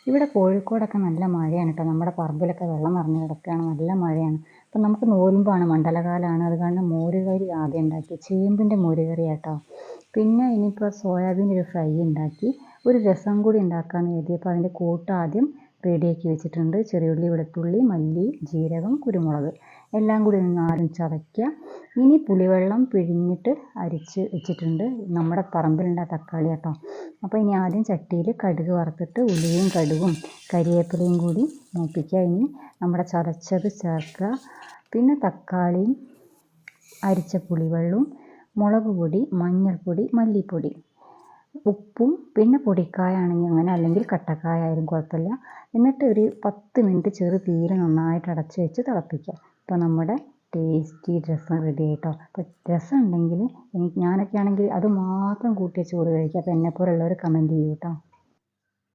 ഇവിടെ കോഴിക്കോടൊക്കെ നല്ല മഴയാണ് കേട്ടോ. നമ്മുടെ പറമ്പിലൊക്കെ വെള്ളം നിറഞ്ഞ് കിടക്കുകയാണ്, നല്ല മഴയാണ്. അപ്പം നമുക്ക് നോലുമ്പാണ്, മണ്ഡലകാലമാണ്. അത് കാരണം മോരുകറി ആദ്യം ഉണ്ടാക്കി, ചേമ്പിൻ്റെ മോരുകറി കേട്ടോ. പിന്നെ ഇനിയിപ്പോൾ സോയാബീൻ ഒരു ഫ്രൈ ഉണ്ടാക്കി, ഒരു രസം കൂടി ഉണ്ടാക്കാമെന്ന് കരുതിയപ്പോൾ അതിൻ്റെ കൂട്ട് ആദ്യം റെഡിയാക്കി വെച്ചിട്ടുണ്ട്. ചെറിയുള്ളി, വെളുത്തുള്ളി, മല്ലി, ജീരകം, കുരുമുളക് എല്ലാം കൂടി ഒന്ന് ആദ്യം ചതയ്ക്കുക. ഇനി പുളിവെള്ളം പിഴിഞ്ഞിട്ട് അരിച്ച് വെച്ചിട്ടുണ്ട്. നമ്മുടെ പറമ്പിലുണ്ട തക്കാളി കേട്ടോ. അപ്പോൾ ഇനി ആദ്യം ചട്ടിയിൽ കടുക് വറുത്തിട്ട് ഉലുവയും കടുകും കരിവേപ്പിലയും കൂടി മൂപ്പിക്കുക. ഇനി നമ്മുടെ ചതച്ചത് ചേർക്കുക. പിന്നെ തക്കാളിയും അരിച്ച പുളിവെള്ളവും മുളക് പൊടി, മഞ്ഞൾപ്പൊടി, മല്ലിപ്പൊടി, ഉപ്പും പിന്നെ പൊടിക്കായ ആണെങ്കിൽ അങ്ങനെ, അല്ലെങ്കിൽ കട്ടക്കായ ആയാലും കുഴപ്പമില്ല. എന്നിട്ട് ഒരു 10 മിനിറ്റ് ചെറു തീരെ നന്നായിട്ട് അടച്ച് വെച്ച് തിളപ്പിക്കുക. അപ്പോൾ നമ്മുടെ ടേസ്റ്റി രസം റെഡി ആയിട്ടോ. അപ്പോൾ രസം ഉണ്ടെങ്കിൽ ഞാനൊക്കെ ആണെങ്കിൽ അത് മാത്രം കൂട്ടിയ ചോറ് കഴിക്കുക. അപ്പോൾ എന്നെപ്പോലുള്ളവർ കമൻറ്റ് ചെയ്യൂ കേട്ടോ.